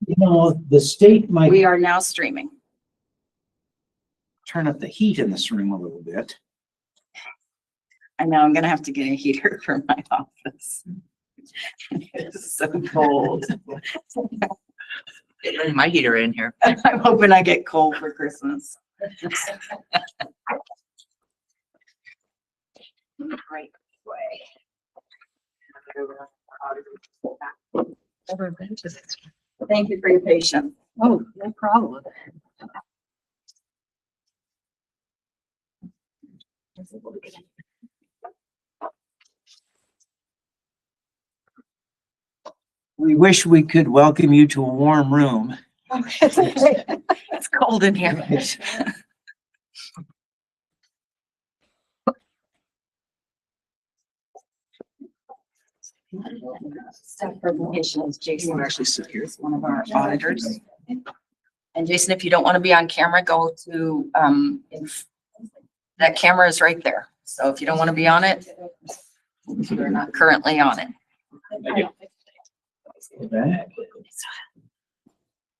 You know, the state might We are now streaming. turn up the heat in this room a little bit. I know I'm gonna have to get a heater for my office. It's so cold. Bring my heater in here. I'm hoping I get cold for Christmas. Right way. Never been to this. Thank you for your patience. Oh, no problem. We wish we could welcome you to a warm room. It's cold in here. Staff presentation is Jason, actually sit here, is one of our auditors. And Jason, if you don't want to be on camera, go to, that camera is right there. So if you don't want to be on it, you're not currently on it.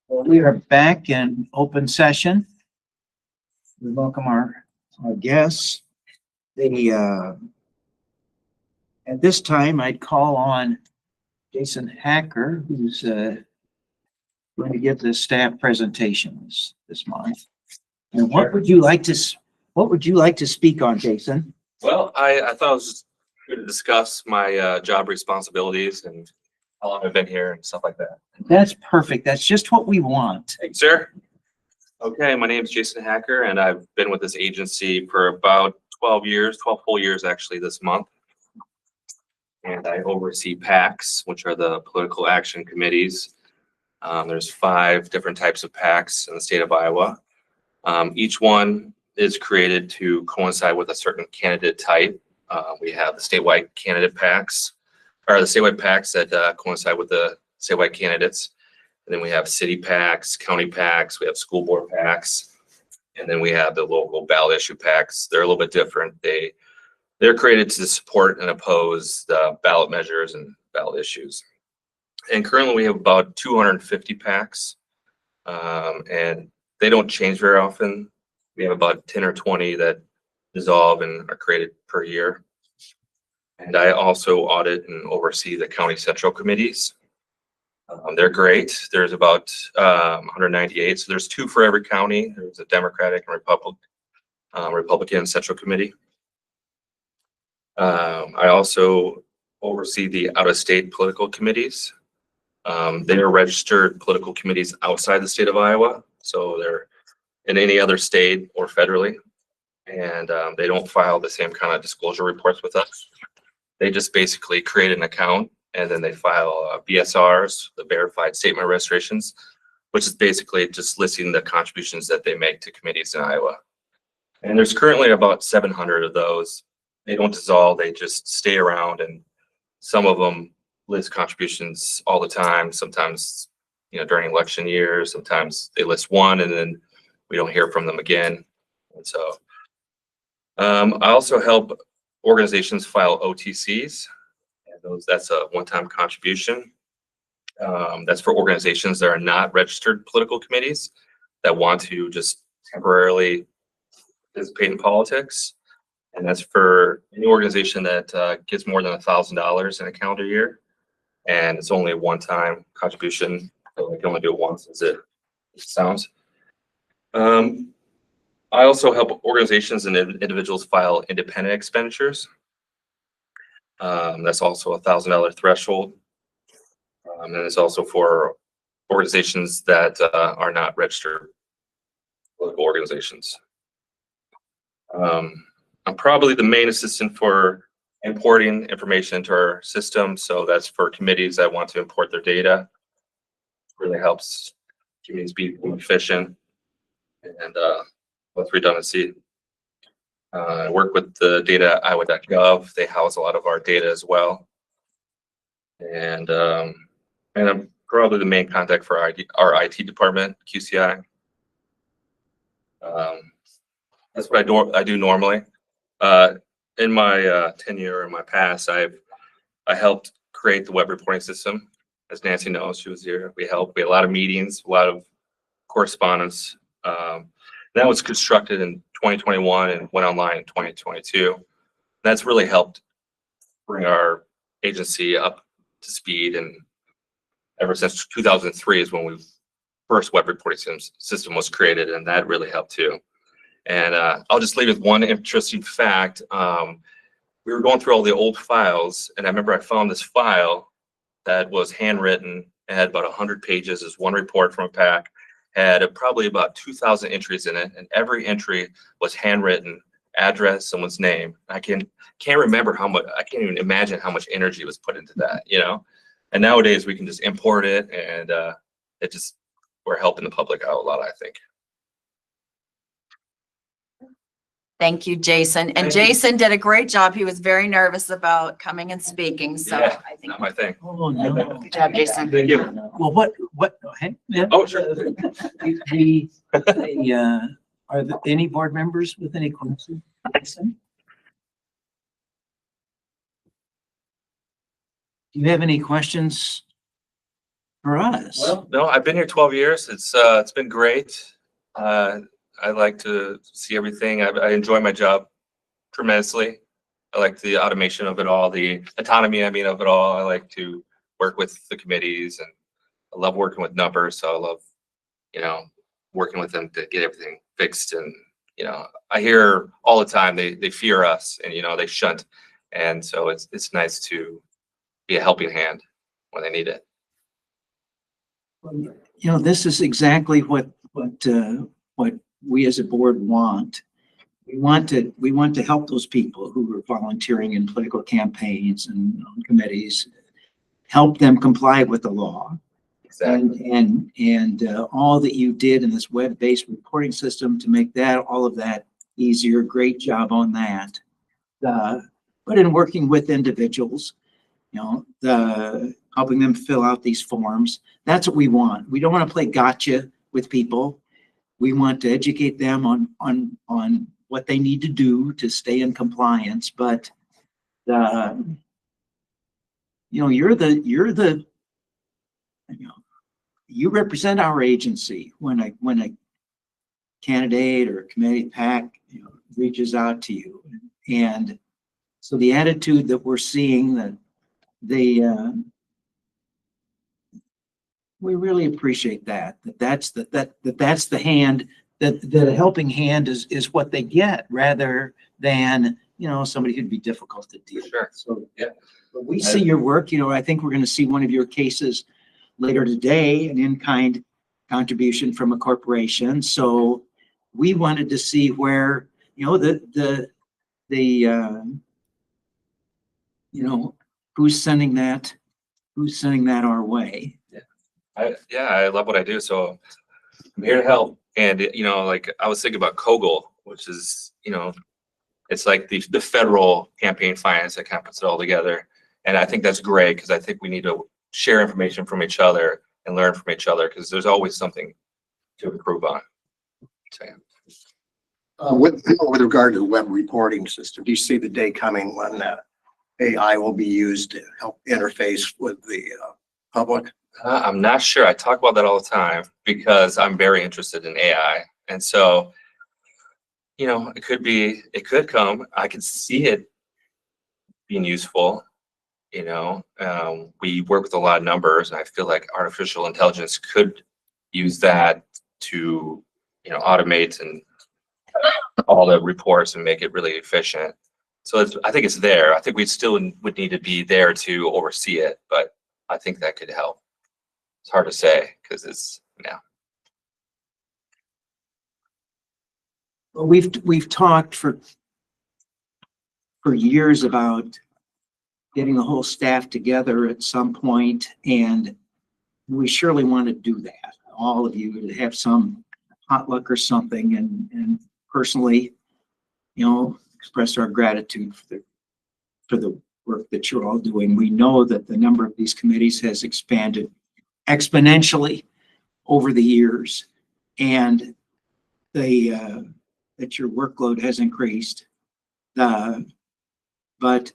We are back in open session. We welcome our guests. At this time, I'd call on Jason Hacker, who's going to give the staff presentations this month. And what would you like to speak on, Jason? Well, I thought it was just good to discuss my job responsibilities and how long I've been here and stuff like that. That's perfect. That's just what we want. Thanks, sir. Okay, my name is Jason Hacker, and I've been with this agency for about 12 years, 12 full years actually this month. And I oversee PACs, which are the political action committees. There's 5 different types of PACs in the state of Iowa. Each one is created to coincide with a certain candidate type. We have the statewide candidate PACs, or the statewide PACs that coincide with the statewide candidates. And then we have city PACs, county PACs, we have school board PACs, and then we have the local ballot issue PACs. They're a little bit different. They're created to support and oppose the ballot measures and ballot issues. And currently we have about 250 PACs, and they don't change very often. We have about 10 or 20 that dissolve and are created per year. And I also audit and oversee the county central committees. They're great. There's about 198. So there's 2 for every county. There's a Democratic and Republican central committee. I also oversee the out-of-state political committees. They are registered political committees outside the state of Iowa. So they're in any other state or federally. And they don't file the same kind of disclosure reports with us. They just basically create an account and then they file BSRs, the verified statement of registrations, which is basically just listing the contributions that they make to committees in Iowa. And there's currently about 700 of those. They don't dissolve, they just stay around, and some of them list contributions all the time. Sometimes, during election years, sometimes they list one and then we don't hear from them again. And so I also help organizations file OTCs. And that's a one-time contribution. That's for organizations that are not registered political committees that want to just temporarily participate in politics. And that's for any organization that gets more than $1,000 in a calendar year. And it's only a one-time contribution. So they can only do it once as it sounds. I also help organizations and individuals file independent expenditures. That's also a $1,000 threshold. And it's also for organizations that are not registered political organizations. I'm probably the main assistant for importing information into our system. So that's for committees that want to import their data. Really helps committees be more efficient and with redundancy. I work with the data at iowa.gov. They house a lot of our data as well. And I'm probably the main contact for our IT department, QCI. That's what I do normally. In my tenure in my past, I helped create the web reporting system as Nancy knows, she was here. We helped. We had a lot of meetings, a lot of correspondence. That was constructed in 2021 and went online in 2022. That's really helped bring our agency up to speed. And ever since 2003 is when we first web reporting system was created, and that really helped too. And I'll just leave with one interesting fact. We were going through all the old files, and I remember I found this file that was handwritten. It had about 100 pages. It's one report from a pack. Had probably about 2,000 entries in it, and every entry was handwritten, address, someone's name. I can't remember how much. I can't even imagine how much energy was put into that. You know, and nowadays we can just import it, and we're helping the public out a lot, I think. Thank you, Jason. And Thank you. Jason did a great job. He was very nervous about coming and speaking, so Yeah, I think. Not my thing. Oh, no. Good job, Jason. Thank you. Well, what, hey, yeah. Oh, sure. Are there any board members with any questions? Do you have any questions for us? Well, no, I've been here 12 years. It's been great. I like to see everything. I enjoy my job tremendously. I like the automation of it all, the autonomy, of it all. I like to work with the committees, and I love working with numbers. So I love, working with them to get everything fixed. And, I hear all the time they fear us, and, they shunt. And so it's nice to be a helping hand when they need it. This is exactly what we as a board want. We want to help those people who are volunteering in political campaigns and on committees, help them comply with the law. Exactly. And all that you did in this web-based reporting system to make all of that easier. Great job on that. But in working with individuals, helping them fill out these forms, that's what we want. We don't want to play gotcha with people. We want to educate them on what they need to do to stay in compliance. But you represent our agency when a candidate or a committee pack reaches out to you. And so the attitude that we're seeing, that we really appreciate that's the hand, that a helping hand is what they get, rather than somebody who'd be difficult to deal with. Sure. So Yeah. but we see your work. I think we're going to see one of your cases later today, an in-kind contribution from a corporation. So we wanted to see where who's sending that our way. I love what I do. So I'm here to help. And, I was thinking about Kogel, which is, it's like the federal campaign finance that kind of puts it all together. And I think that's great, because I think we need to share information from each other and learn from each other, because there's always something to improve on. So, yeah. With regard to the web reporting system, do you see the day coming when AI will be used to help interface with the public? I'm not sure. I talk about that all the time because I'm very interested in AI. And so, it could come. I could see it being useful. We work with a lot of numbers, and I feel like artificial intelligence could use that to, automate and all the reports and make it really efficient. So I think it's there. I think we still would need to be there to oversee it, but I think that could help. It's hard to say because it's, Well, we've talked for years about getting the whole staff together at some point, and we surely want to do that. All of you to have some potluck or something, and personally, express our gratitude for the work that you're all doing. We know that the number of these committees has expanded exponentially over the years, and that your workload has increased. But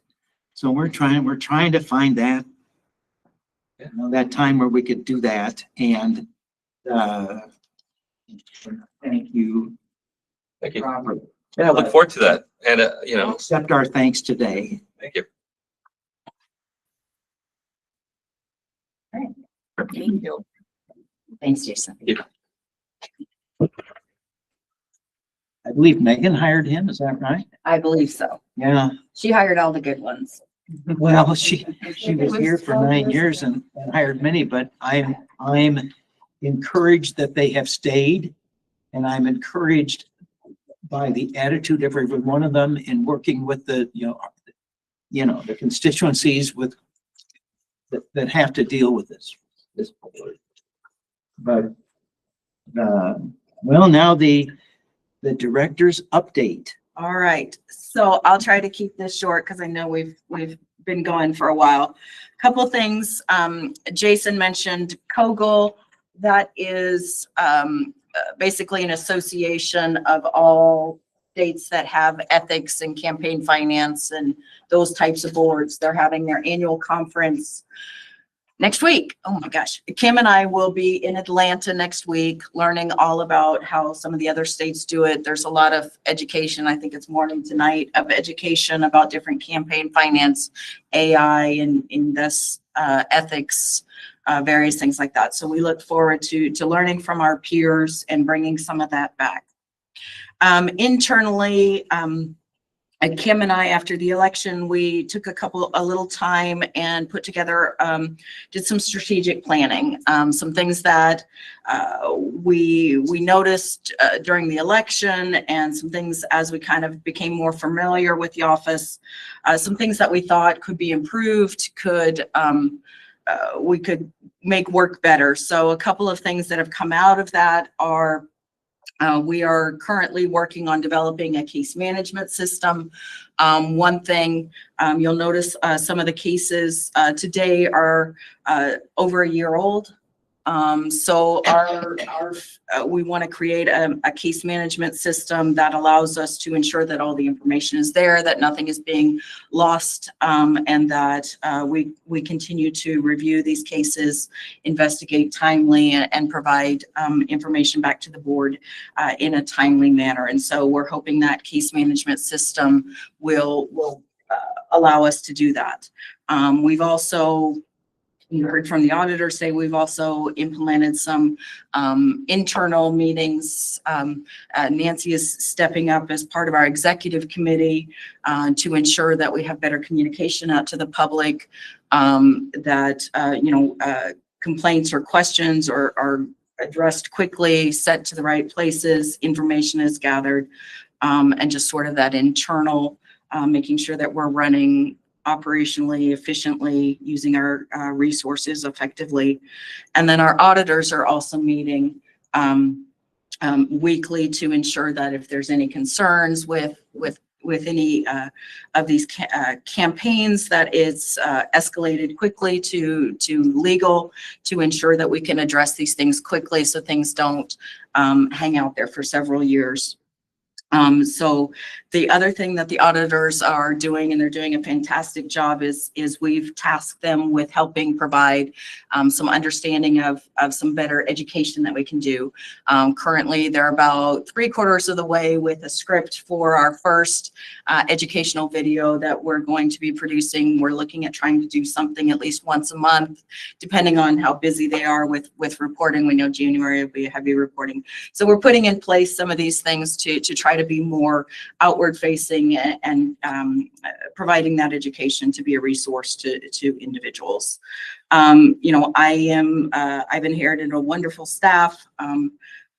so we're trying to find that you know, that time where we could do that and, thank you. Thank you. Robert. Yeah, I look forward to that. And, you know, Accept our thanks today. thank you. Thank you. Thanks, Jason. I believe Megan hired him, is that right? I believe so. Yeah, She hired all the good ones. well, she was here for 9 years and hired many, but I'm encouraged that they have stayed. And I'm encouraged by the attitude of every one of them in working with the, the constituencies with that have to deal with this. But, well, now the director's update. All right, so I'll try to keep this short because I know we've been going for a while. Couple things, Jason mentioned Kogel. That is basically an association of all states that have ethics and campaign finance and those types of boards. They're having their annual conference next week. Oh my gosh. Kim and I will be in Atlanta next week, learning all about how some of the other states do it. There's a lot of education. I think it's morning to night of education about different campaign finance, AI, and in this ethics, various things like that. So we look forward to learning from our peers and bringing some of that back. Internally, Kim and I, after the election, we took a little time and put together, did some strategic planning, some things that we noticed during the election, and some things as we kind of became more familiar with the office, some things that we thought could be improved, we could make work better. So a couple of things that have come out of that are we are currently working on developing a case management system. One thing you'll notice, some of the cases today are over a year old. So we want to create a case management system that allows us to ensure that all the information is there, that nothing is being lost, and that we continue to review these cases, investigate timely, and provide information back to the board in a timely manner. And so we're hoping that case management system will allow us to do that. We've also, you heard from the auditor say, we've also implemented some internal meetings. Nancy is stepping up as part of our executive committee to ensure that we have better communication out to the public, that complaints or questions are addressed quickly, sent to the right places, information is gathered, and just sort of that internal, making sure that we're running operationally efficiently, using our resources effectively. And then our auditors are also meeting weekly to ensure that if there's any concerns with any of these campaigns, that it's escalated quickly to legal, to ensure that we can address these things quickly so things don't hang out there for several years. So the other thing that the auditors are doing, and they're doing a fantastic job, is we've tasked them with helping provide some understanding of some better education that we can do. Currently, they're about 3/4 of the way with a script for our first educational video that we're going to be producing. We're looking at trying to do something at least once a month, depending on how busy they are with reporting. We know January will be heavy reporting. So we're putting in place some of these things to try to be more outward facing and providing that education to be a resource to individuals. I've inherited a wonderful staff.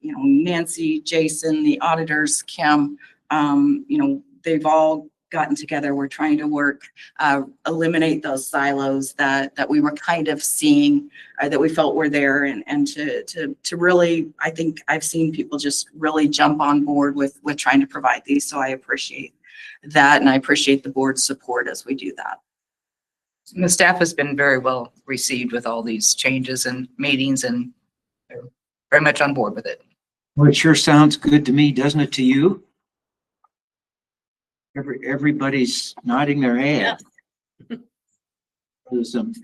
Nancy, Jason, the auditors, Kim, they've all gotten together. We're trying to work, eliminate those silos that we were kind of seeing, that we felt were there, and to really, I think I've seen people just really jump on board with trying to provide these. So I appreciate that, and I appreciate the board's support as we do that. And the staff has been very well received with all these changes and meetings, and they're very much on board with it. Well, it sure sounds good to me, doesn't it to you? Everybody's nodding their head. There's some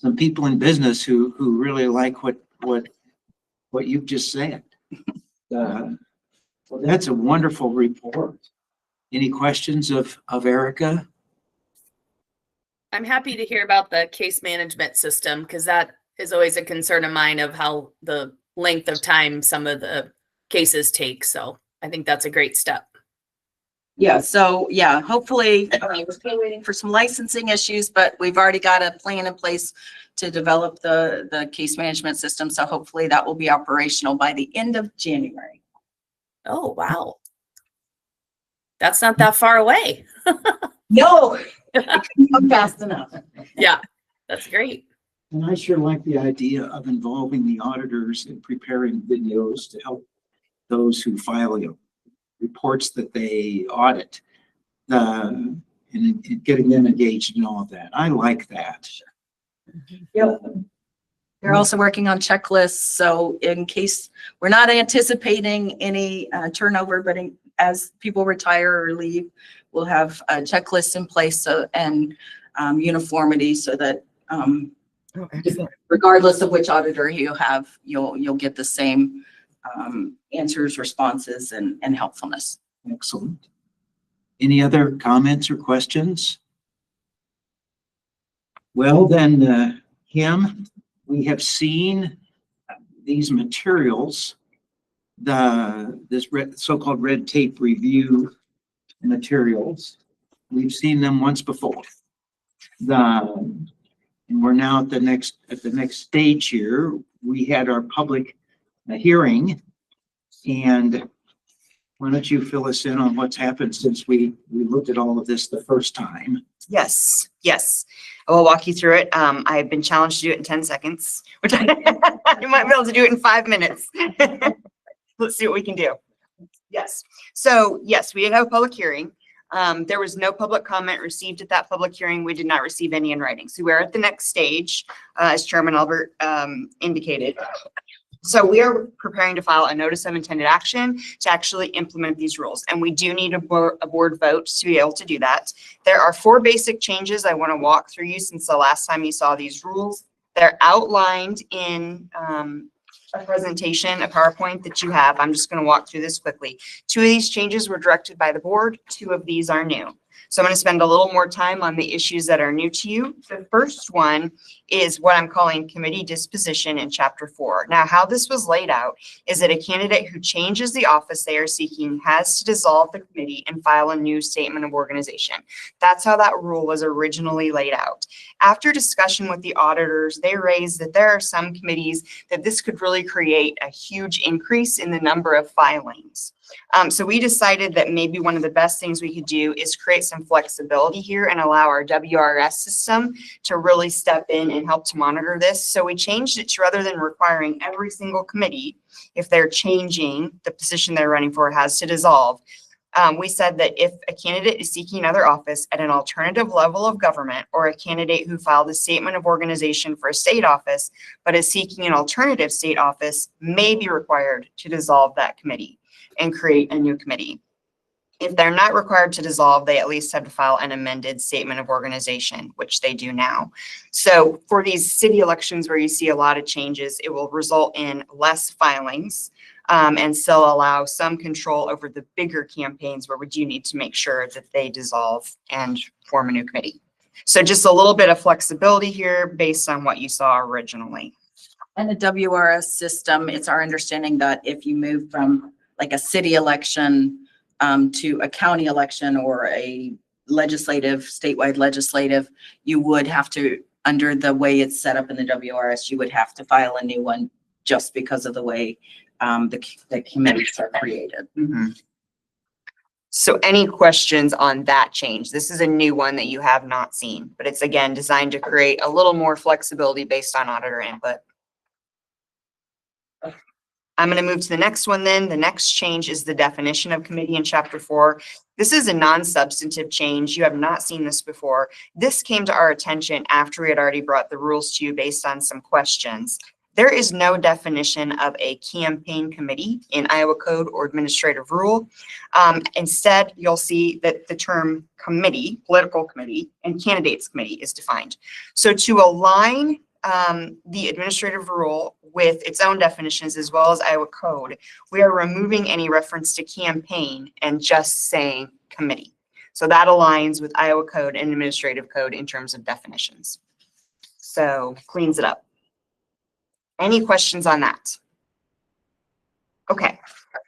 some people in business who really like what you've just said. Well, that's a wonderful report. Any questions of Erica? I'm happy to hear about the case management system because that is always a concern of mine of how the length of time some of the cases take. So I think that's a great step. Yeah, so yeah, hopefully, we're still waiting for some licensing issues, but we've already got a plan in place to develop the case management system. So hopefully that will be operational by the end of January. Oh, wow. That's not that far away. No, not fast enough. Yeah, that's great. And I sure like the idea of involving the auditors in preparing videos to help those who file reports that they audit, and getting them engaged in all of that. I like that. Yep. They're also working on checklists. So in case we're not anticipating any turnover, but as people retire or leave, we'll have checklists in place and uniformity so that regardless of which auditor you have, you'll get the same answers, responses, and helpfulness. Excellent. Any other comments or questions? Well, then, Kim, we have seen these materials, this so-called red tape review materials. We've seen them once before. And we're now at the next stage here. We had our public hearing, and why don't you fill us in on what's happened since we looked at all of this the first time? Yes, yes. I will walk you through it. I've been challenged to do it in 10 seconds, which I might be able to do it in 5 minutes. Let's see what we can do. Yes. So yes, we did have a public hearing. There was no public comment received at that public hearing. We did not receive any in writing. So we're at the next stage, as Chairman Albert indicated. So we are preparing to file a notice of intended action to actually implement these rules. And we do need a board vote to be able to do that. There are 4 basic changes I want to walk through you since the last time you saw these rules. They're outlined in a presentation, a PowerPoint that you have. I'm just going to walk through this quickly. 2 of these changes were directed by the board. 2 of these are new. So I'm going to spend a little more time on the issues that are new to you. The first one is what I'm calling committee disposition in Chapter 4. Now, how this was laid out is that a candidate who changes the office they are seeking has to dissolve the committee and file a new statement of organization. That's how that rule was originally laid out. After discussion with the auditors, they raised that there are some committees that this could really create a huge increase in the number of filings. So we decided that maybe one of the best things we could do is create some flexibility here and allow our WRS system to really step in and help to monitor this. So we changed it to, rather than requiring every single committee, if they're changing the position they're running for, has to dissolve. We said that if a candidate is seeking another office at an alternative level of government, or a candidate who filed a statement of organization for a state office, but is seeking an alternative state office, may be required to dissolve that committee and create a new committee. If they're not required to dissolve, they at least have to file an amended statement of organization, which they do now. So for these city elections where you see a lot of changes, it will result in less filings and still allow some control over the bigger campaigns where we do need to make sure that they dissolve and form a new committee. So just a little bit of flexibility here based on what you saw originally. And the WRS system, it's our understanding that if you move from like a city election to a county election or a statewide legislative, you would have to, under the way it's set up in the WRS, you would have to file a new one just because of the way the committees are created. Mm-hmm. So any questions on that change? This is a new one that you have not seen, but it's again designed to create a little more flexibility based on auditor input. I'm going to move to the next one then. The next change is the definition of committee in Chapter 4. This is a non-substantive change. You have not seen this before. This came to our attention after we had already brought the rules to you based on some questions. There is no definition of a campaign committee in Iowa Code or administrative rule. Instead, you'll see that the term committee, political committee, and candidates committee is defined. So to align the administrative rule with its own definitions as well as Iowa code, we are removing any reference to campaign and just saying committee. So that aligns with Iowa code and administrative code in terms of definitions. So cleans it up. Any questions on that? Okay.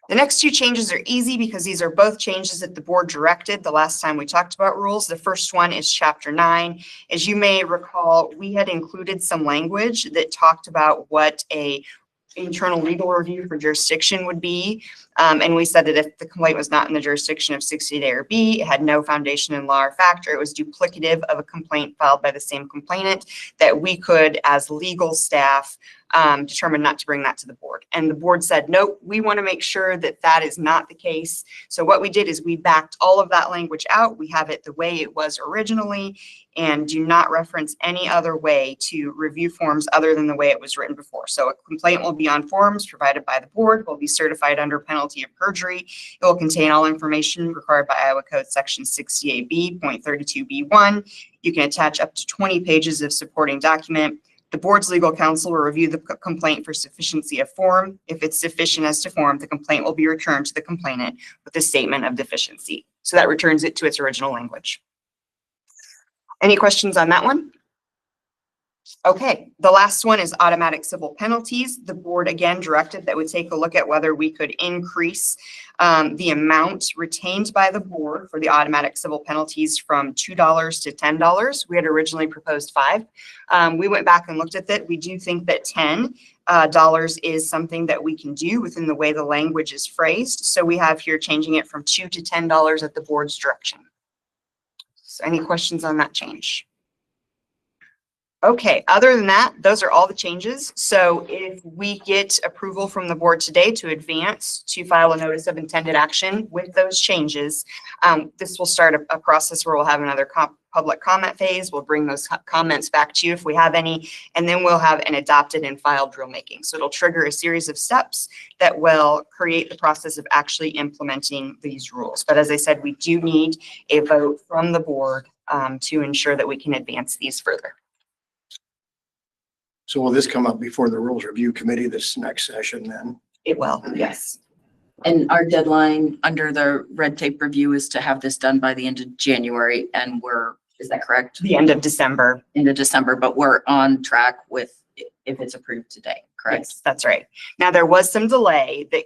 The next two changes are easy because these are both changes that the board directed the last time we talked about rules. The first one is chapter 9. As you may recall, we had included some language that talked about what a internal legal review for jurisdiction would be. And we said that if the complaint was not in the jurisdiction of 60-day or B, it had no foundation in law or fact, or it was duplicative of a complaint filed by the same complainant, that we could, as legal staff, determine not to bring that to the board. And the board said, nope, we want to make sure that that is not the case. So what we did is we backed all of that language out. We have it the way it was originally and do not reference any other way to review forms other than the way it was written before. So a complaint will be on forms provided by the board, will be certified under penalty of perjury. It will contain all information required by Iowa Code Section 68B.32B1. You can attach up to 20 pages of supporting document. The board's legal counsel will review the complaint for sufficiency of form. If it's sufficient as to form, the complaint will be returned to the complainant with a statement of deficiency. So that returns it to its original language. Any questions on that one? Okay, the last one is automatic civil penalties. The board again directed that we take a look at whether we could increase the amount retained by the board for the automatic civil penalties from $2 to $10. We had originally proposed $5. We went back and looked at that. We do think that $10 is something that we can do within the way the language is phrased. So we have here changing it from $2 to $10 at the board's direction. So any questions on that change? Okay, other than that, those are all the changes. So if we get approval from the board today to advance to file a notice of intended action with those changes, this will start a process where we'll have another public comment phase. We'll bring those comments back to you if we have any, and then we'll have an adopted and filed rulemaking. So it'll trigger a series of steps that will create the process of actually implementing these rules. But as I said, we do need a vote from the board to ensure that we can advance these further. So will this come up before the Rules Review Committee this next session then? It will, yes. And our deadline under the red tape review is to have this done by the end of January, and is that correct? The end of December. End of December, but we're on track with if it's approved today, correct? Yes, that's right. Now, there was some delay that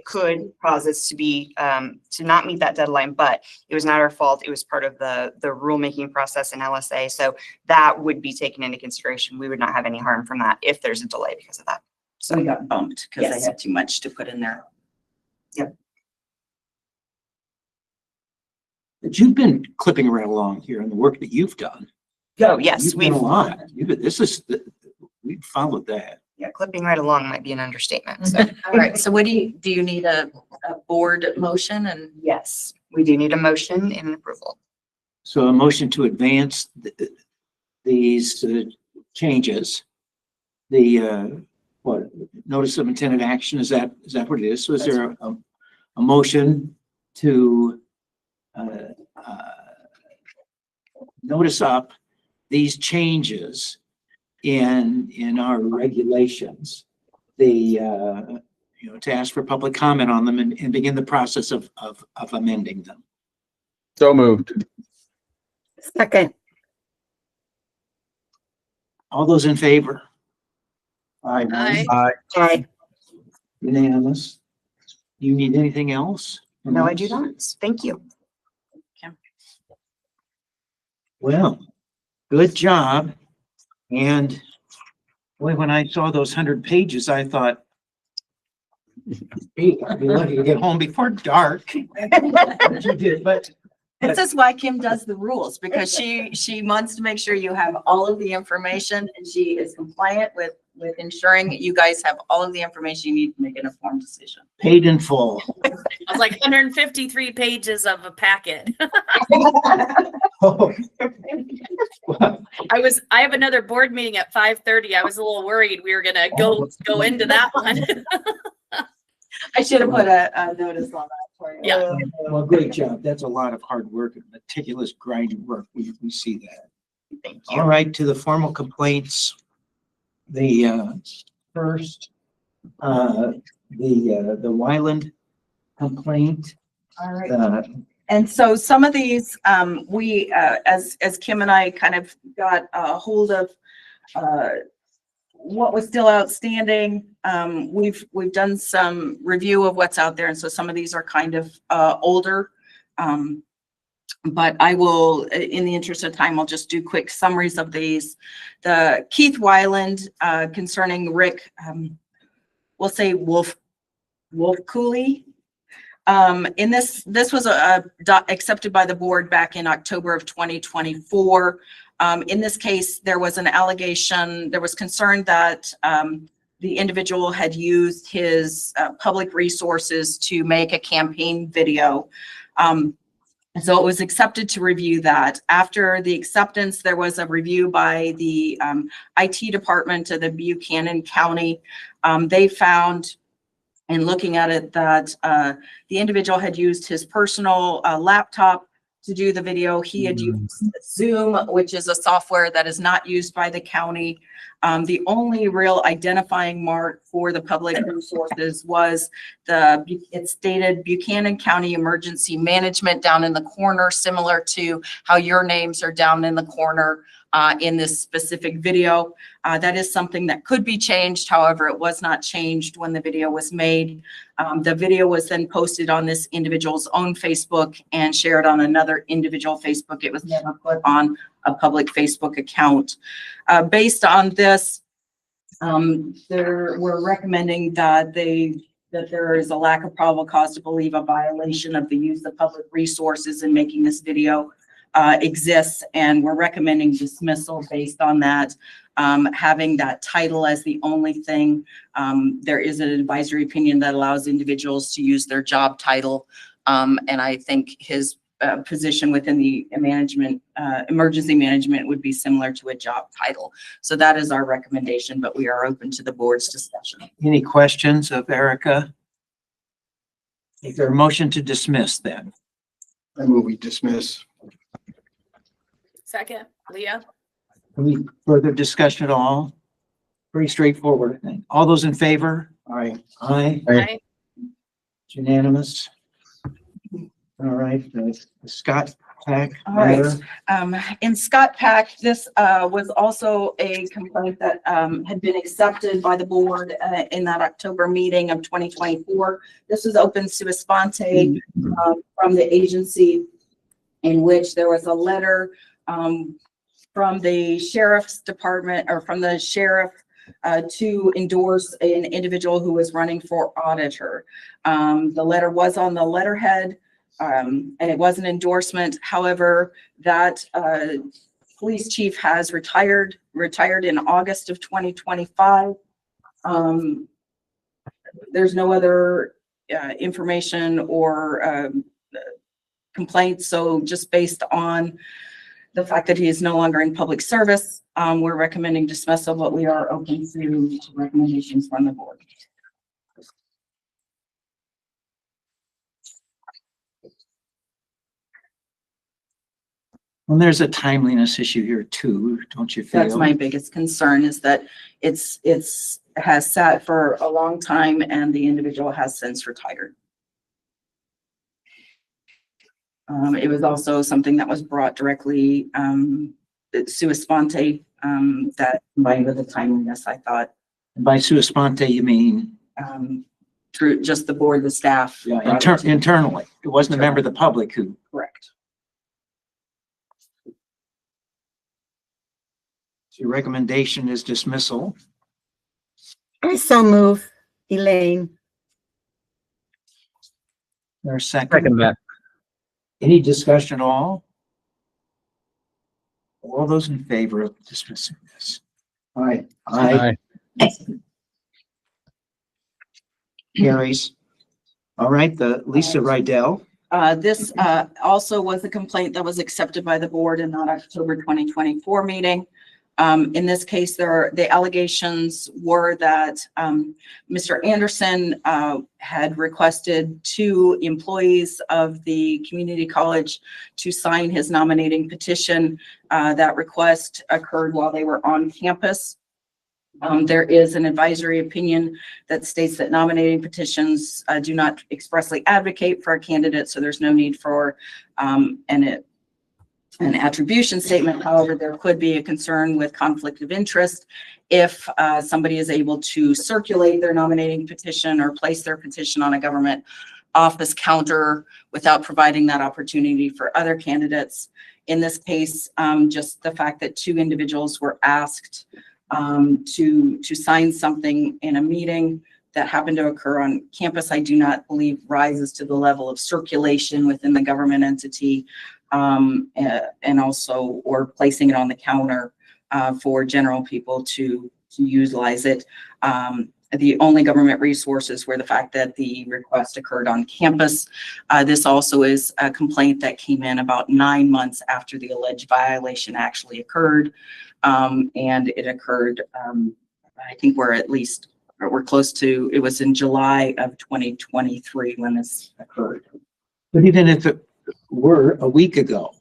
could cause us to be, to not meet that deadline, but it was not our fault. It was part of the rulemaking process in LSA. So that would be taken into consideration. We would not have any harm from that if there's a delay because of that. So we got bumped because Yes. I had too much to put in there. But you've been clipping right along here in the work that you've done. Oh, yes, You've done we've, a lot. We've followed that. yeah, clipping right along might be an understatement. So, All right, so what do you need a board motion and? yes, we do need a motion and an approval. So a motion to advance these changes. The what notice of intended action, is that what it is? So is there a motion to notice up these changes in our regulations, to ask for public comment on them and begin the process of amending them? So moved. Second. All those in favor? Aye. Aye. Aye. Unanimous. You need anything else? No, I do not. Thank you. Well, good job. And boy, when I saw those 100 pages, I thought, hey, I'd be lucky to get home before dark. You did, but This is why Kim does the rules, because she wants to make sure you have all of the information and she is compliant with ensuring that you guys have all of the information you need to make an informed decision. paid in full. I was like 153 pages of a packet. Oh. I have another board meeting at 5:30. I was a little worried we were gonna go into that one. I should have put a notice on that for you. Yeah. Well, great job. That's a lot of hard work and meticulous grinding work. We see that. Thank you. All right, to the formal complaints the first, the Wyland complaint. All right. Uh, And so some of these, we, as Kim and I kind of got a hold of, what was still outstanding. We've done some review of what's out there. And so some of these are kind of, older. But I will, in the interest of time, I'll just do quick summaries of these. The Keith Wyland, concerning Rick, we'll say Wolf Cooley. In this was accepted by the board back in October of 2024. In this case, there was an allegation, there was concern that the individual had used his public resources to make a campaign video. So it was accepted to review that. After the acceptance, there was a review by the IT department of the Buchanan County. They found, in looking at it, that the individual had used his personal laptop to do the video. He had used Zoom, which is a software that is not used by the county. The only real identifying mark for the public resources was it stated Buchanan County Emergency Management down in the corner, similar to how your names are down in the corner in this specific video. That is something that could be changed. However, it was not changed when the video was made. The video was then posted on this individual's own Facebook and shared on another individual Facebook. It was never put on a public Facebook account. Based on this, we're recommending that there is a lack of probable cause to believe a violation of the use of public resources in making this video exists, and we're recommending dismissal based on that. Having that title as the only thing. There is an advisory opinion that allows individuals to use their job title. And I think his position within the emergency management would be similar to a job title. So that is our recommendation, but we are open to the board's discussion. Any questions of Erica? Is there a motion to dismiss then? I move we dismiss. Second, Leah? Any further discussion at all? Pretty straightforward, I think. All those in favor? Aye. Aye. Aye. It's unanimous. All right, Scott Pack. All right. In Scott Pack, this was also a complaint that had been accepted by the board in that October meeting of 2024. This was open sua sponte from the agency, in which there was a letter from the sheriff's department, or from the sheriff, to endorse an individual who was running for auditor. The letter was on the letterhead, and it was an endorsement. However, that police chief has retired in August of 2025. There's no other information or complaints. So just based on the fact that he is no longer in public service, we're recommending dismissal, but we are open to recommendations from the board. Well, there's a timeliness issue here too, don't you feel? That's my biggest concern, is that it's has sat for a long time and the individual has since retired. It was also something that was brought directly, sua sponte, that combined with the timeliness, I thought, By sua sponte, you mean? through just the board, the staff. Yeah, internally. It wasn't a member of the public who. Correct. So your recommendation is dismissal. I so move, Elaine. There's a second. Second that. Any discussion at all? All those in favor of dismissing this? Aye. Aye. Carries. All right, the Lisa Rydell. This also was a complaint that was accepted by the board in that October 2024 meeting. In this case, the allegations were that Mr. Anderson had requested 2 employees of the community college to sign his nominating petition. That request occurred while they were on campus. There is an advisory opinion that states that nominating petitions do not expressly advocate for a candidate, so there's no need for an attribution statement. However, there could be a concern with conflict of interest if somebody is able to circulate their nominating petition or place their petition on a government office counter without providing that opportunity for other candidates. In this case, just the fact that two individuals were asked to sign something in a meeting that happened to occur on campus, I do not believe rises to the level of circulation within the government entity, and also, or placing it on the counter for general people to utilize it. The only government resources were the fact that the request occurred on campus. This also is a complaint that came in about 9 months after the alleged violation actually occurred. And it occurred, I think we're close to, it was in July of 2023 when this occurred. But even if it were a week ago,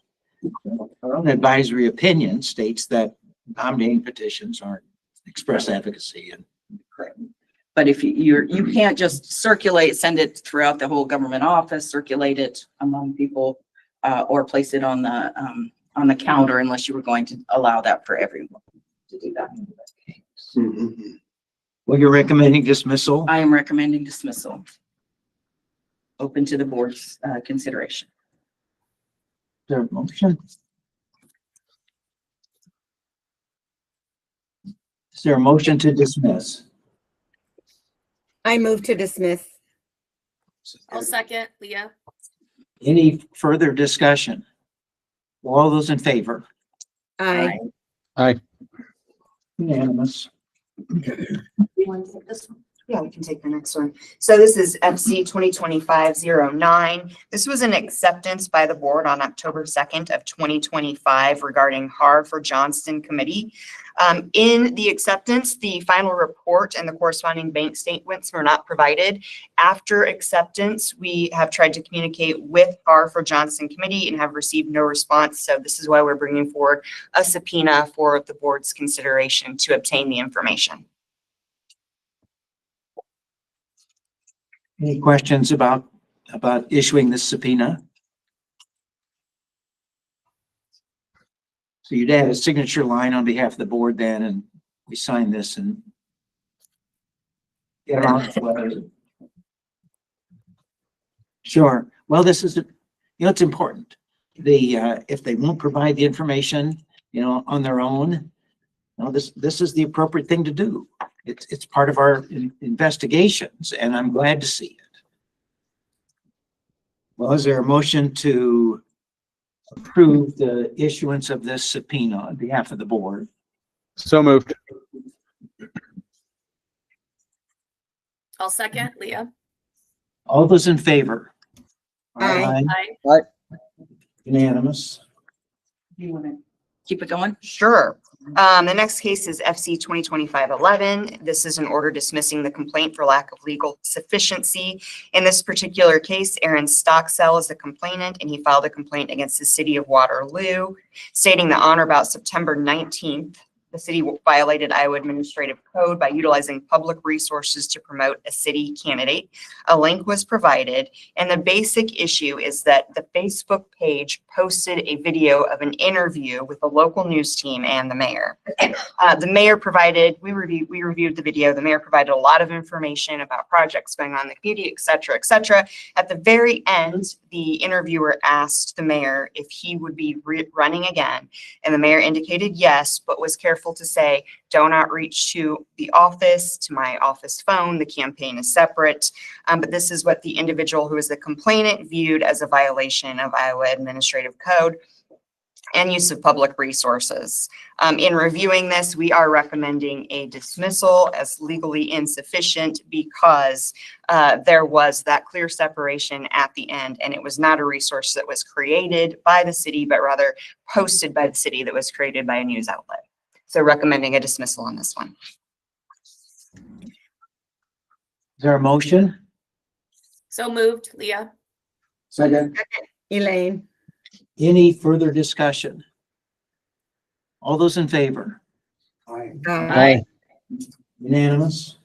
our own advisory opinion states that nominating petitions aren't express advocacy. And But if you can't just send it throughout the whole government office, circulate it among people, or place it on the counter unless you were going to allow that for everyone to do that. Well, you're recommending dismissal? I am recommending dismissal. Open to the board's consideration. Is there a motion? Is there a motion to dismiss? I move to dismiss. I'll second, Leah. Any further discussion? All those in favor? Aye. Aye. Unanimous. You want to take this one? Yeah, we can take the next one. So this is FC 2025-09. This was an acceptance by the board on October 2nd of 2025 regarding Harford-Johnston Committee. In the acceptance, the final report and the corresponding bank statements were not provided. After acceptance, we have tried to communicate with Harford-Johnston Committee and have received no response. So this is why we're bringing forward a subpoena for the board's consideration to obtain the information. Any questions about issuing this subpoena? So you'd add a signature line on behalf of the board then, and we sign this and get it on its way. Sure. Well, this is, it's important. If they won't provide the information, on their own, this is the appropriate thing to do. It's part of our investigations, and I'm glad to see it. Well, is there a motion to approve the issuance of this subpoena on behalf of the board? So moved. I'll second, Leah. All those in favor? Aye. Aye. Unanimous. Do you want to keep it going? Sure. The next case is FC 2025-11. This is an order dismissing the complaint for lack of legal sufficiency. In this particular case, Aaron Stocksell is the complainant, and he filed a complaint against the city of Waterloo, stating that on or about September 19th, the city violated Iowa Administrative Code by utilizing public resources to promote a city candidate. A link was provided, and the basic issue is that the Facebook page posted a video of an interview with the local news team and the mayor. The mayor provided, we reviewed the video, the mayor provided a lot of information about projects going on in the community, et cetera, et cetera. At the very end, the interviewer asked the mayor if he would be running again, and the mayor indicated yes, but was careful to say, don't outreach to the office, to my office phone. The campaign is separate. But this is what the individual who is the complainant viewed as a violation of Iowa Administrative Code and use of public resources. In reviewing this, we are recommending a dismissal as legally insufficient because there was that clear separation at the end, and it was not a resource that was created by the city, but rather posted by the city that was created by a news outlet. So recommending a dismissal on this one. Is there a motion? So moved, Leah. Second. Elaine. Any further discussion? All those in favor? Aye. Unanimous.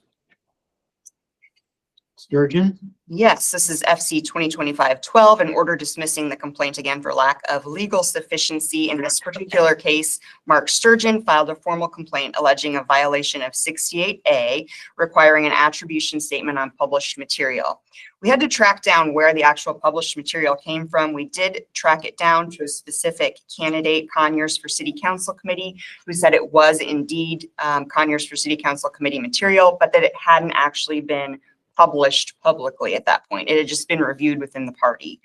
Sturgeon? Yes, this is FC 2025-12, an order dismissing the complaint again for lack of legal sufficiency. In this particular case, Mark Sturgeon filed a formal complaint alleging a violation of 68A, requiring an attribution statement on published material. We had to track down where the actual published material came from. We did track it down to a specific candidate, Conyers for City Council Committee, who said it was indeed Conyers for City Council Committee material, but that it hadn't actually been published publicly at that point. It had just been reviewed within the party.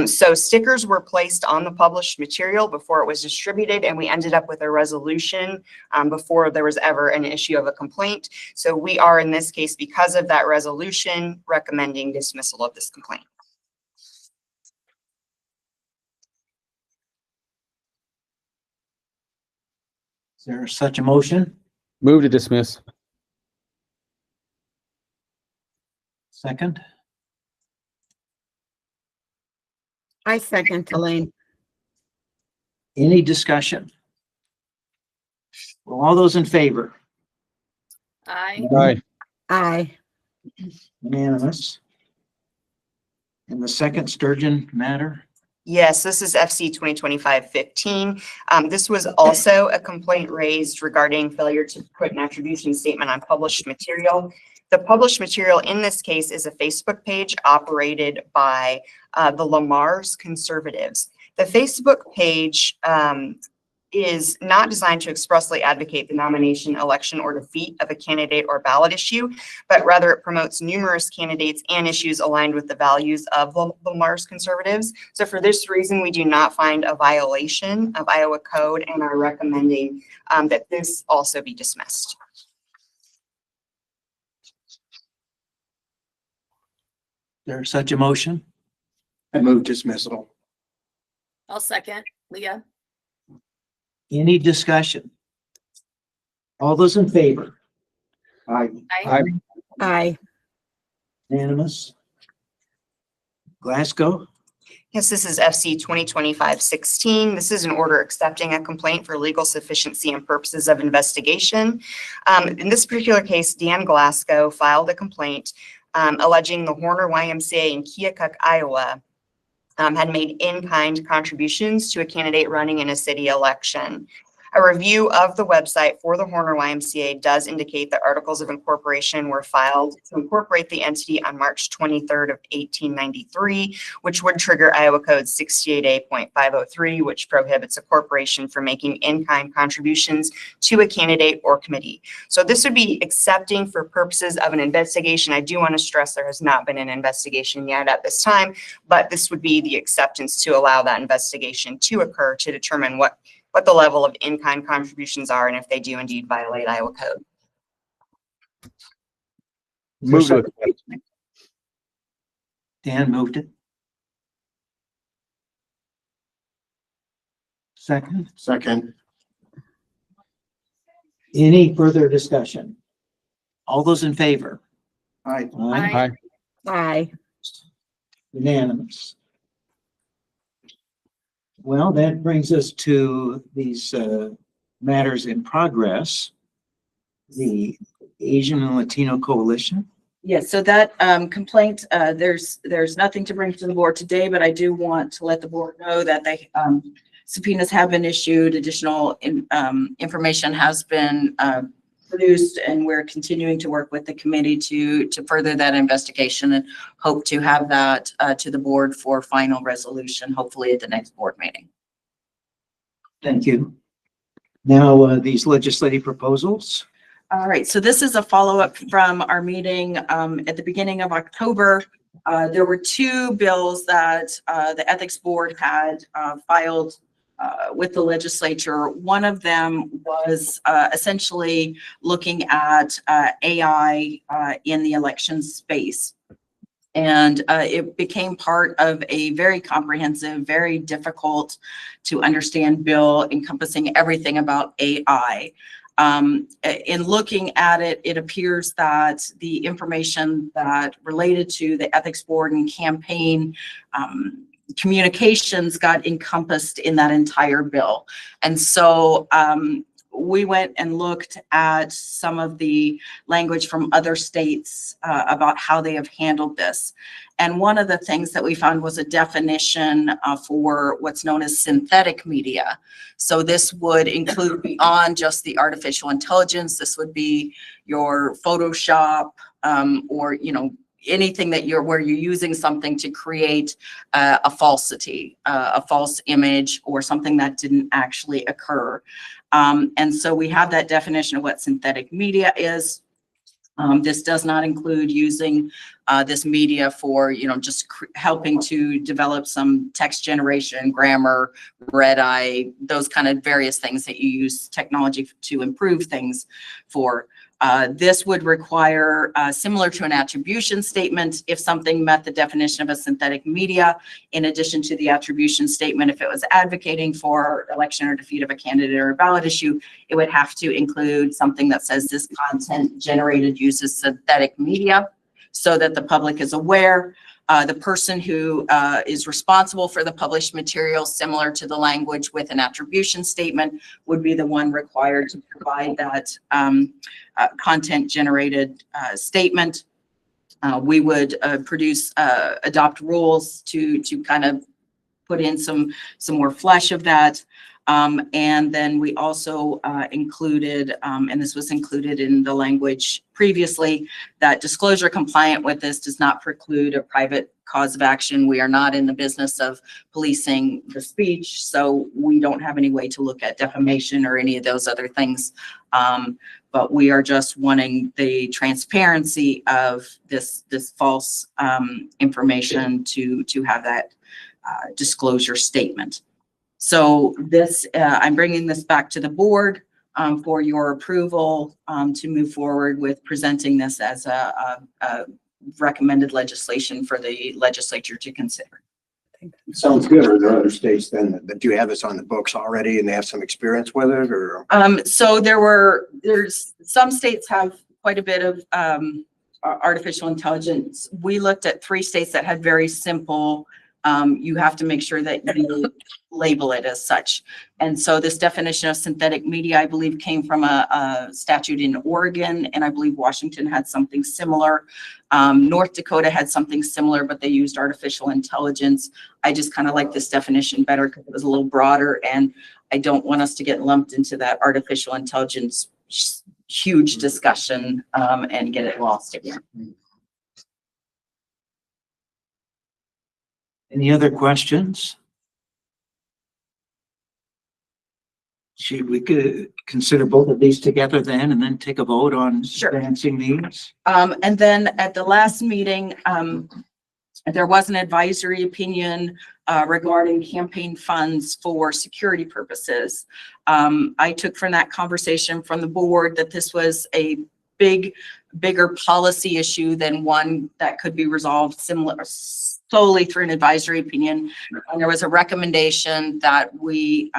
So stickers were placed on the published material before it was distributed, and we ended up with a resolution before there was ever an issue of a complaint. So we are, in this case, because of that resolution, recommending dismissal of this complaint. Is there such a motion? Move to dismiss. Second? I second Elaine. Any discussion? Well, all those in favor? Aye. Aye. Unanimous. And the second Sturgeon matter? Yes, this is FC 2025-15. This was also a complaint raised regarding failure to put an attribution statement on published material. The published material in this case is a Facebook page operated by the Lamar's Conservatives. The Facebook page is not designed to expressly advocate the nomination, election, or defeat of a candidate or ballot issue, but rather it promotes numerous candidates and issues aligned with the values of the Lamar's Conservatives. So for this reason, we do not find a violation of Iowa code and are recommending that this also be dismissed. There's such a motion? I move dismissal. I'll second. Leah? Any discussion? All those in favor? Aye. Aye. Aye. Unanimous. Glasgow? Yes, this is FC 2025-16. This is an order accepting a complaint for legal sufficiency and purposes of investigation. In this particular case, Dan Glasgow filed a complaint alleging the Horner YMCA in Keokuk, Iowa, had made in-kind contributions to a candidate running in a city election. A review of the website for the Horner YMCA does indicate that articles of incorporation were filed to incorporate the entity on March 23rd of 1893, which would trigger Iowa Code 68A.503, which prohibits a corporation from making in-kind contributions to a candidate or committee. So this would be accepting for purposes of an investigation. I do want to stress there has not been an investigation yet at this time, but this would be the acceptance to allow that investigation to occur to determine what the level of in-kind contributions are and if they do indeed violate Iowa code. Move to Dan moved it. Second? Second. Any further discussion? All those in favor? Aye. Aye. Aye. Unanimous. Well, that brings us to these matters in progress. The Asian and Latino Coalition. Yes, so that complaint, there's nothing to bring to the board today, but I do want to let the board know that they subpoenas have been issued, additional information has been produced, and we're continuing to work with the committee to further that investigation and hope to have that to the board for final resolution, hopefully at the next board meeting. Thank you. Now, these legislative proposals. All right, so this is a follow-up from our meeting at the beginning of October. There were two bills that the Ethics Board had filed with the legislature. One of them was essentially looking at AI in the election space. And it became part of a very comprehensive, very difficult to understand bill encompassing everything about AI. In looking at it, it appears that the information that related to the Ethics Board and campaign communications got encompassed in that entire bill. And so we went and looked at some of the language from other states about how they have handled this. And one of the things that we found was a definition for what's known as synthetic media. So this would include beyond just the artificial intelligence. This would be your Photoshop or, you know, anything that where you're using something to create a falsity, a false image, or something that didn't actually occur. And so we have that definition of what synthetic media is. This does not include using this media for, you know, just helping to develop some text generation, grammar, red eye, those kind of various things that you use technology to improve things for. This would require, similar to an attribution statement, if something met the definition of a synthetic media, in addition to the attribution statement, if it was advocating for election or defeat of a candidate or a ballot issue, it would have to include something that says this content generated uses synthetic media, so that the public is aware. The person who is responsible for the published material, similar to the language with an attribution statement, would be the one required to provide that content generated statement. We would adopt rules to kind of put in some more flesh of that. And then we also included, and this was included in the language previously, that disclosure compliant with this does not preclude a private cause of action. We are not in the business of policing the speech, so we don't have any way to look at defamation or any of those other things. But we are just wanting the transparency of this false information to have that disclosure statement. So this, I'm bringing this back to the board for your approval to move forward with presenting this as a recommended legislation for the legislature to consider. Sounds good. Are there other states then that do have this on the books already and they have some experience with it, or? So there's some states have quite a bit of artificial intelligence. We looked at 3 states that had very simple. You have to make sure that you label it as such. And so this definition of synthetic media, I believe, came from a statute in Oregon, and I believe Washington had something similar. North Dakota had something similar, but they used artificial intelligence. I just kind of like this definition better because it was a little broader, and I don't want us to get lumped into that artificial intelligence huge discussion and get it lost again. Any other questions? Should we consider both of these together then and then take a vote on Sure. advancing these? And then at the last meeting, there was an advisory opinion regarding campaign funds for security purposes. I took from that conversation from the board that this was a bigger policy issue than one that could be resolved solely through an advisory opinion. And there was a recommendation that we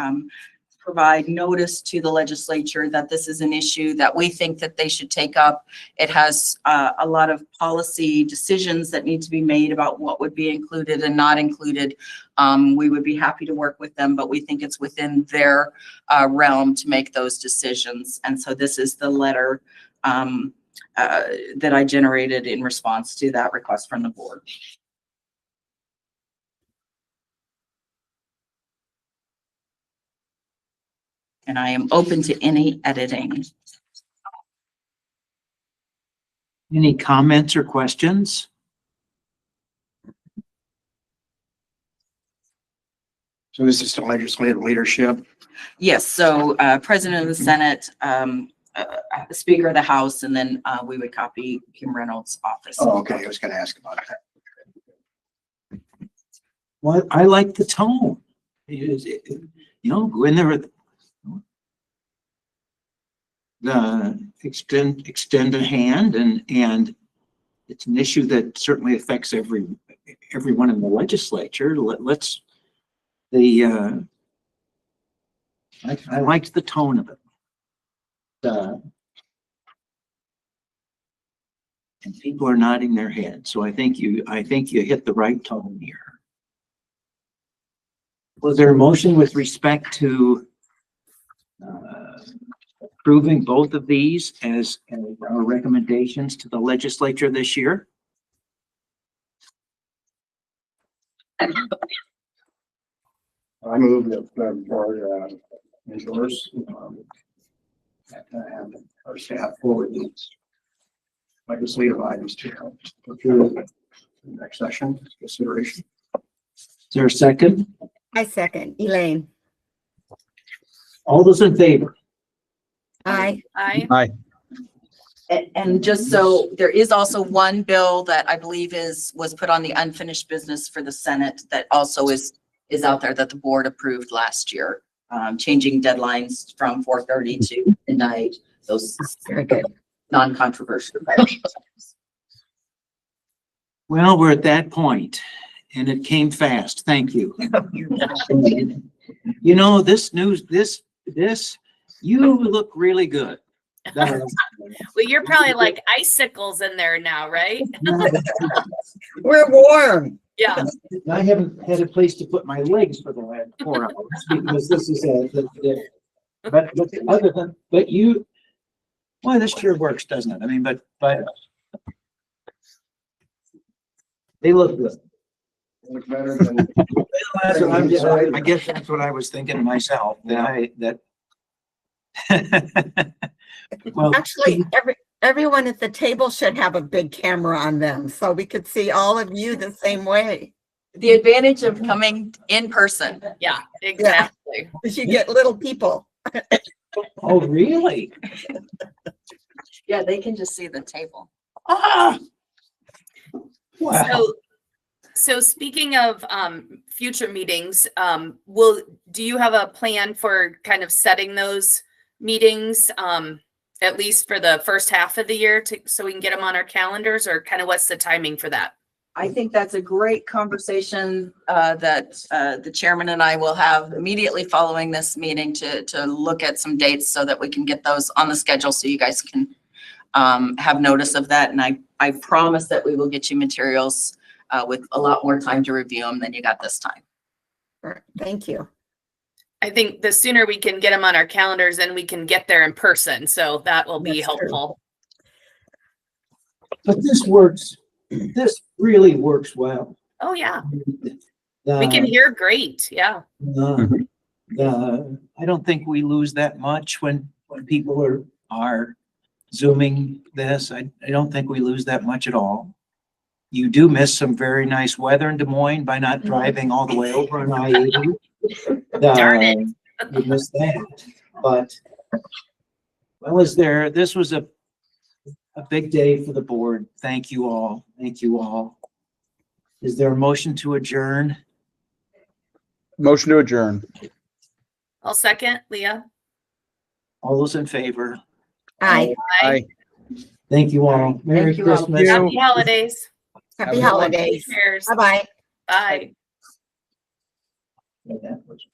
provide notice to the legislature that this is an issue that we think that they should take up. It has a lot of policy decisions that need to be made about what would be included and not included. We would be happy to work with them, but we think it's within their realm to make those decisions. And so this is the letter that I generated in response to that request from the board. And I am open to any editing. Any comments or questions? So this is the legislative leadership. Yes, so President of the Senate, Speaker of the House, and then we would copy Kim Reynolds' office. Oh, okay. I was going to ask about that. Well, I like the tone. Go in there with extend a hand, and it's an issue that certainly affects everyone in the legislature. I liked the tone of it. And people are nodding their heads, so I think you hit the right tone here. Was there a motion with respect to approving both of these as our recommendations to the legislature this year? I move that the board endorse and our staff forward these legislative items to approve the next session consideration. Is there a second? I second. Elaine. All those in favor? Aye. I, And just so, there is also one bill that I believe was put on the unfinished business for the Senate that also is out there that the board approved last year. Changing deadlines from 4:30 to midnight, those Very good. non-controversial. Well, we're at that point, and it came fast. Thank you. You know, this news, you look really good. well, you're probably like icicles in there now, right? We're warm. Yeah. I haven't had a place to put my legs for the last 4 hours because this is but other than, but you, well, this sure works, doesn't it? I mean, but they look good. Look better than. I guess that's what I was thinking to myself, well, Actually, everyone at the table should have a big camera on them so we could see all of you the same way. The advantage of coming in person. Yeah, exactly. Because you get little people. oh, really? Yeah, they can just see the table. Ah! Wow. So speaking of future meetings, do you have a plan for kind of setting those meetings, at least for the first half of the year so we can get them on our calendars, or kind of what's the timing for that? I think that's a great conversation that the chairman and I will have immediately following this meeting to look at some dates so that we can get those on the schedule so you guys can have notice of that. And I promise that we will get you materials with a lot more time to review them than you got this time. Thank you. I think the sooner we can get them on our calendars, then we can get there in person. So that will be That's true. helpful. But this works, this really works well. Oh, yeah. We The- can hear great. Yeah. I don't think we lose that much when people are zooming this. I don't think we lose that much at all. You do miss some very nice weather in Des Moines by not driving all the way over on I-80. Darn it. You missed that, but this was a big day for the board. Thank you all. Thank you all. Is there a motion to adjourn? Motion to adjourn. I'll second, Leah. All those in favor? Aye. Aye. Thank you all. Merry Thank you all. Christmas. Happy holidays. Happy holidays. Cheers. Bye-bye. Bye. That was